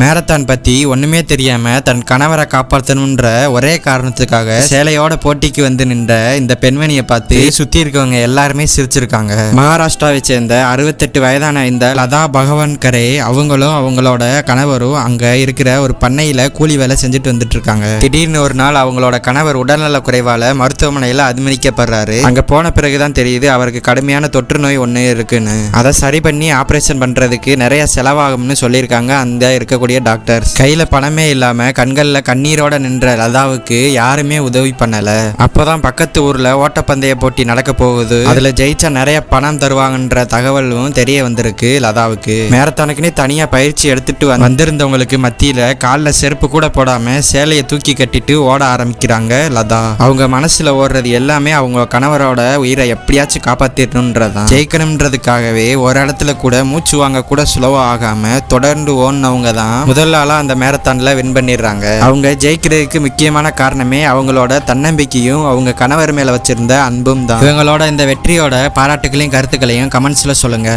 Marathon பத்தி ஒண்ணுமே தெரியாம தன் கணவரை காப்பாற்றணும்ன்ற ஒரே காரணத்துக்காக சேலையோட போட்டிக்கு வந்து நின்ற இந்த பெண்மணியை பார்த்து சுத்தி இருக்கவங்க எல்லாருமே சிரிச்சிருக்காங்க. மகாராஷ்டிராவை சேர்ந்த 68 வயதான இந்த லதா பகவான்கரே அவங்களும் அவங்களோட கணவரும் அங்க இருக்கிற ஒரு பண்ணையில கூலி வேலை செஞ்சுட்டு வந்துட்டு இருக்காங்க. திடீர்னு ஒரு நாள் அவங்களோட கணவர் உடல்நல குறைவால மருத்துவமனையில அனுமதிக்கப்படுறாரு. அங்க போன பிறகுதான் தெரியுது அவருக்கு கடுமையான தொற்று நோய் ஒண்ணு இருக்குன்னு. அதை சரி பண்ணி ஆபரேஷன் பண்றதுக்கு நிறைய செலவாகும்னு சொல்லியிருக்காங்க அந்த இருக்கக்கூடிய டாக்டர். கையில பணமே இல்லாம கண்கள்ல கண்ணீரோட நின்ற லதாவுக்கு யாருமே உதவி பண்ணல. அப்பதான் பக்கத்து ஊர்ல ஓட்டப்பந்தய போட்டி நடக்க போகுது. அதுல ஜெயிச்சா நிறைய பணம் தருவாங்கன்ற தகவலும் தெரிய வந்திருக்கு லதாவுக்கு. மேரத்தானுக்குன்னே தனியா பயிற்சி எடுத்துட்டு வந்திருந்தவங்களுக்கு மத்தியில கால்ல செருப்பு கூட போடாம சேலையை தூக்கி கட்டிட்டு ஓட ஆரம்பிக்கிறாங்க லதா. அவங்க மனசுல ஓடுறது எல்லாமே அவங்க கணவரோட உயிரை எப்படியாச்சும் காப்பாத்திடணும்ன்றதான். ஜெயிக்கணும்ன்றதுக்காகவே ஒரு இடத்துல கூட மூச்சு வாங்க கூட ஸ்லோவா ஆகாம தொடர்ந்து ஓடினவங்க தான் முதல் ஆளா அந்த மேரத்தான்ல வின் பண்ணிடுறாங்க. அவங்க ஜெயிக்கிறதுக்கு முக்கியமான காரணமே அவங்களோட தன்னம்பிக்கையும் அவங்க கணவர் மேல வச்சிருந்த அன்பும் தான். இவங்களோட இந்த வெற்றியோட பாராட்டுகளையும் கருத்துக்களையும் கமெண்ட்ஸ்ல சொல்லுங்க.